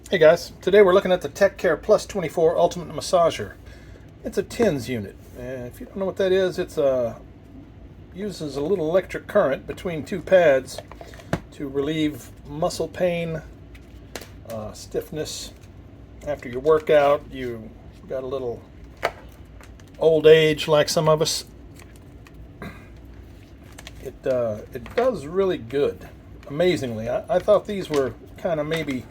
Hey guys, today we're looking at the Techcare Plus 24 Ultimate Massager. It's a TINS unit, and if you don't know what that is, it's uses a little electric current between two pads to relieve muscle pain, stiffness. After your workout, you got a little old age like some of us. It does really good, amazingly. I thought these were kind of maybe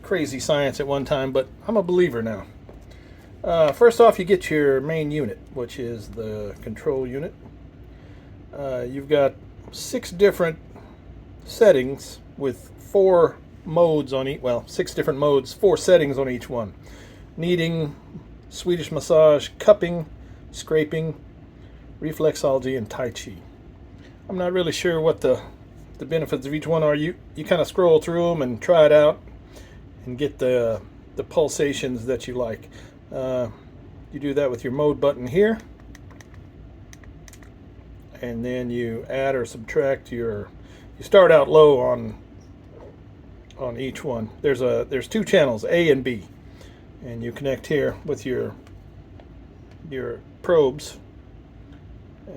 crazy science at one time, but I'm a believer now. First off, you get your main unit, which is the control unit. You've got 6 different settings with 4 modes on each, well, 6 different modes, 4 settings on each one. Kneading, Swedish massage, cupping, scraping, reflexology, and Tai Chi. I'm not really sure what the benefits of each one are. You kind of scroll through them and try it out and get the pulsations that you like. You do that with your mode button here, and then you add or subtract you start out low on each one. There's 2 channels, A and B, and you connect here with your probes,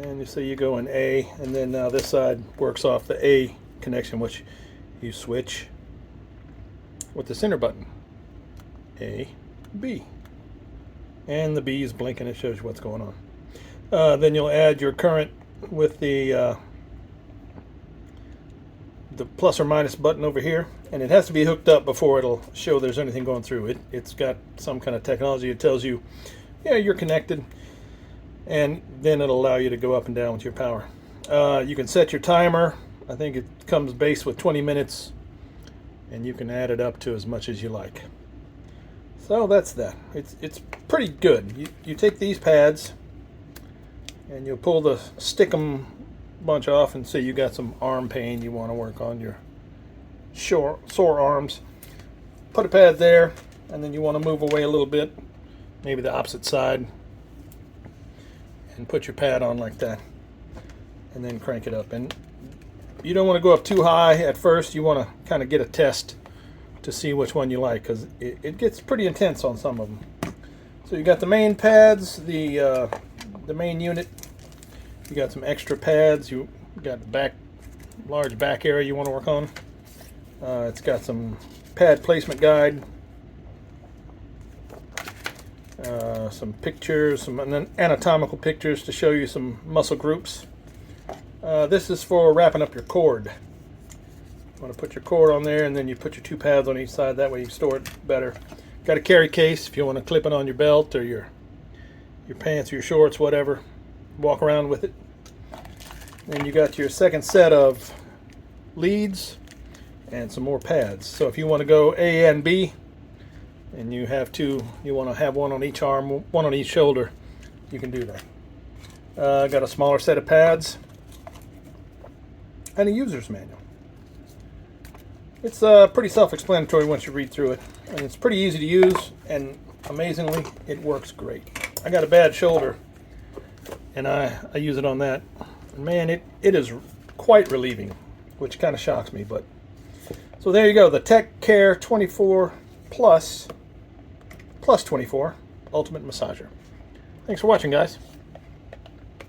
and you say you go in A, and then now this side works off the A connection, which you switch with the center button, A, B, and the B is blinking. It shows you what's going on. Then you'll add your current with the plus or minus button over here, and it has to be hooked up before it'll show there's anything going through it. It's got some kind of technology. It tells you, yeah, you're connected, and then it'll allow you to go up and down with your power. You can set your timer. I think it comes base with 20 minutes, and you can add it up to as much as you like. So that's that. It's pretty good. You take these pads and you'll pull the stickum bunch off, and say you got some arm pain, you want to work on your sore arms. Put a pad there, and then you want to move away a little bit, maybe the opposite side, and put your pad on like that, and then crank it up. And you don't want to go up too high at first. You want to kind of get a test to see which one you like, because it gets pretty intense on some of them. So you got the main pads, the main unit. You got some extra pads. You got the large back area you want to work on. It's got some pad placement guide, some pictures, some anatomical pictures to show you some muscle groups. This is for wrapping up your cord. You want to put your cord on there, and then you put your 2 pads on each side. That way you store it better. Got a carry case if you want to clip it on your belt or your pants or your shorts, whatever. Walk around with it. Then you got your second set of leads and some more pads. So if you want to go A and B, and you want to have one on each arm, one on each shoulder, you can do that. Got a smaller set of pads and a user's manual. It's pretty self-explanatory once you read through it, and it's pretty easy to use, and amazingly, it works great. I got a bad shoulder, and I use it on that. And man, it is quite relieving, which kind of shocks me. But so there you go, the Techcare 24 Plus 24 Ultimate Massager. Thanks for watching, guys.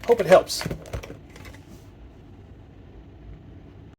Hope it helps.